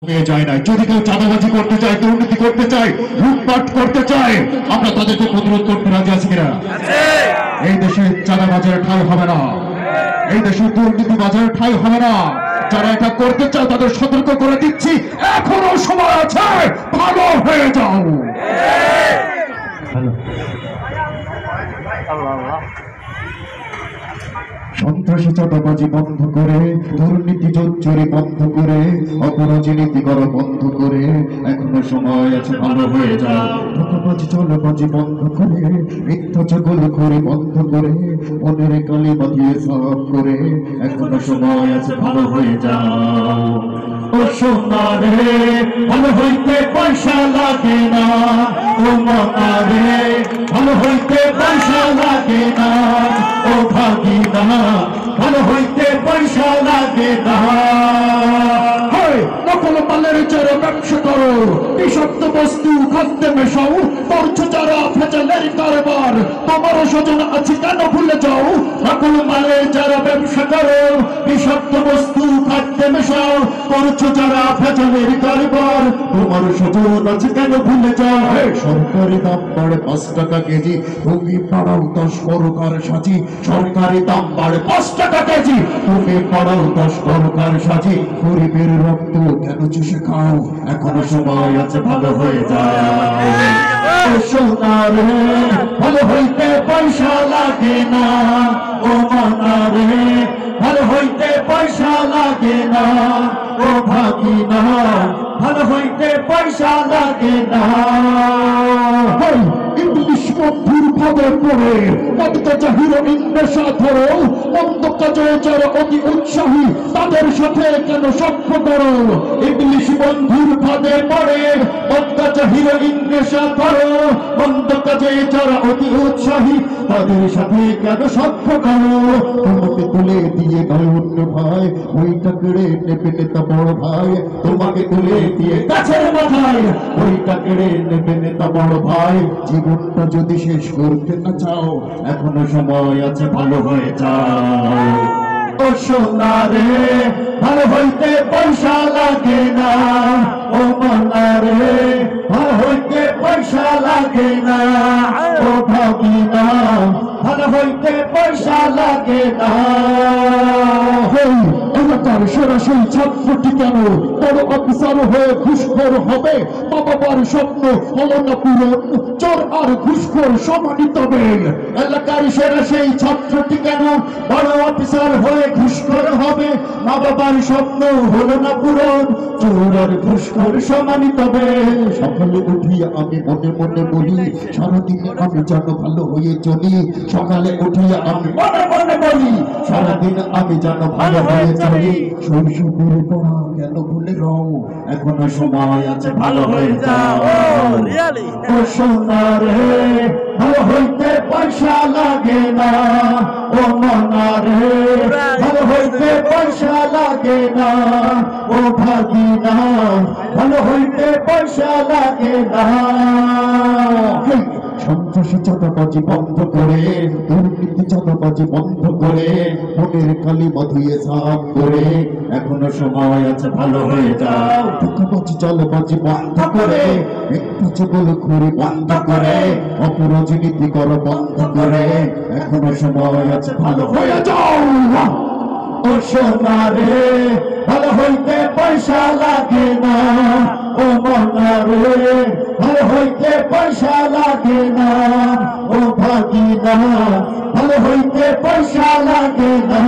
হয়ে যায় না। যদি কেউ চাঁদাবাজি করতে চায়, দুর্নীতি করতে চায়, লুটপাট করতে চায়, আমরা তাদেরকে প্রতিরোধ করতে রাজি আছি কিনা? এই দেশে চাঁদাবাজের ঠাঁই হবে না, এই দেশে দুর্নীতি বাজারের ঠাঁই হবে না। যারা এটা করতে চায় তাদের সতর্ক করে দিচ্ছি, এখনো সময় আছে, ভালো হয়ে যাও। সন্ত্রাসী চাঁদাবাজি বন্ধ করে, দুর্নীতি চোরি বন্ধ করে, অপরাজনীতি করা বন্ধ করে, এখনো সময় আছে, ভালো হয়ে যাও। ধোঁকাবাজি চাঁদাবাজি বন্ধ করে, মিথ্যা চগলখড়ি বন্ধ করে, মনের কালিমা দিয়ে সাফ করে, এখনো সময় আছে, ভালো হয়ে যাও। ও সোনা রে, ভালো হইতে পয়সা লাগে না, ও মাতা রে, ভালো হইতে পয়সা লাগে না, ও ভাগিনা, ভালো হইতে পয়সা লাগে না। নকল মালের যারা ব্যবসা করো, বিষাক্ত বস্তু খাদ্যে মেশাও, করছো যারা ভেজালের কারবার, তোমারও স্বজন আছে কেন ভুলে যাও। নকল মালের যারা ব্যবসা করো, বিষাক্ত বস্তু খাদ্যে মেশাও, করছো যারা ভেজালের কারবার, তোমারও স্বজন আছে কেন ভুলে যাও। সরকারি দাম বাড়ে 5 টাকা কেজি, তুমি পাড়াও 10 প্রকার সাজি। সরকারি দাম বাড়ে 5 টাকা কেজি, তুমি পাড়াও 10 প্রকার সাজি। গরিবের রক্ত কেন চুষে খাও, এখনো সময় আছে, ভালো হয়ে যাও। সোনা রে, ভালো হইতে পয়সা লাগে না, ও মানা রে, ভালো হইতে পয়সা লাগে না, ও ভাগিনা, ভালো হইতে পয়সা লাগে না। ইংলিশ বন্ধুর ভাবে পড়ে মদকা জাহিরোইন নেশা ধরো, মন্দ কাজে যারা অতি উৎসাহী তাদের সাথে কেন সভ্য করো। ইংলিশ বন্ধুর ভাবে পড়ে মদকা জাহিরোইন নেশা ধরো, মন্দ কাজে যারা অতি উৎসাহী তাদের সাথে কেন সভ্য করো। তোমাকে তুলে দিয়ে নয় অন্য ভাই, ওইটা কেড়ে নেবে নেতা বড় ভাই। তোমাকে তুলে দিয়ে গাছের মাথায়, ওইটা কেড়ে নেবে নেতা বড় ভাই। জীবনটা যদি শেষ করতে না চাও, এখনো সময় আছে, ভালো হয়ে যাও। ও সোনা রে, ভালো হইতে পয়সা লাগে না, ও মানা রে, ভালো হইতে পয়সা লাগে না, ও ভাগিনা, ভালো হইতে পয়সা লাগে না। এলাকার সরাসরি ছাত্রটি কেন বড় অফিসার হয়ে ঘুষখোর হবে? মা বাবার স্বপ্ন হলো না পূরণ, চোর আর ঘুষখোর সমানিত হবে। এলাকার সরাসরি ছাত্রটি কেন বড় অফিসার হয়ে ঘুষখোর হবে? মা বাবার স্বপ্ন হলো না পূরণ, চোর আর ঘুষখোর সমানিত হবে। সকালে উঠিয়ে আমি মনে মনে বলি, সারাদিন আমি যেন ভালো হয়ে চলি। সকালে উঠিয়ে আমি মনে মনে বলি, সারাদিন আমি যেন ভালো হয়ে চলি। শৈশবের পড়া কেন ভুলে রও, এখনো সময় আছে, ভালো হয়ে যাও। ও সোনা রে, ভালো হইতে পয়সা লাগে না, ও মানা রে, ভালো হইতে পয়সা লাগে না, ও ভাগিনা, ভালো হইতে পয়সা লাগে না। সন্ত্রাসী চাঁদাবাজি বন্ধ করে, দুর্নীতি চাঁদাবাজি বন্ধ করে, মনের কালিমা ধুয়ে সাফ করে, এখনো সময় আছে, ভালো হয়ে যাও। ধোঁকাবাজি চাঁদাবাজি বন্ধ করে, মিথ্যা চগলখড়ি বন্ধ করে, অপরাজনীতি করা বন্ধ করে, এখনো সময় আছে, ভালো হয়ে যাও। ও সোনা রে, ভালো হইতে পয়সা লাগে না, ও মানা রে, ভালো হইতে পয়সা লাগে না, ও ভাগিনা, ভালো হইতে পয়সা লাগে না।